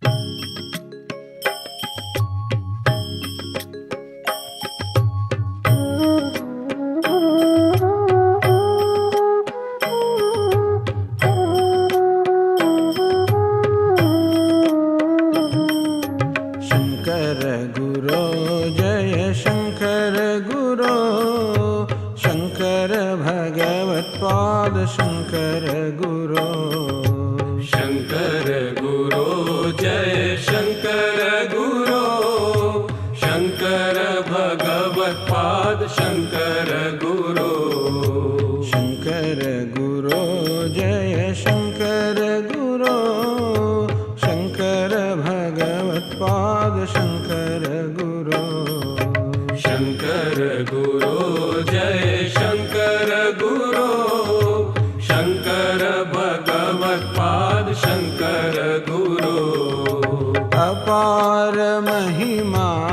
शंकर गुरो जय शंकर गुरो, शंकर भगवत्पाद शंकर गुरो। शंकर गुरो जय शंकर गुरो, शंकर भगवत्पाद शंकर गुरो। शंकर गुरो जय शंकर गुरो, शंकर भगवत्पाद शंकर गुरो। शंकर गुरो जय शंकर गुरो, शंकर भगवत्पाद शंकर गुरो। अपार महिमा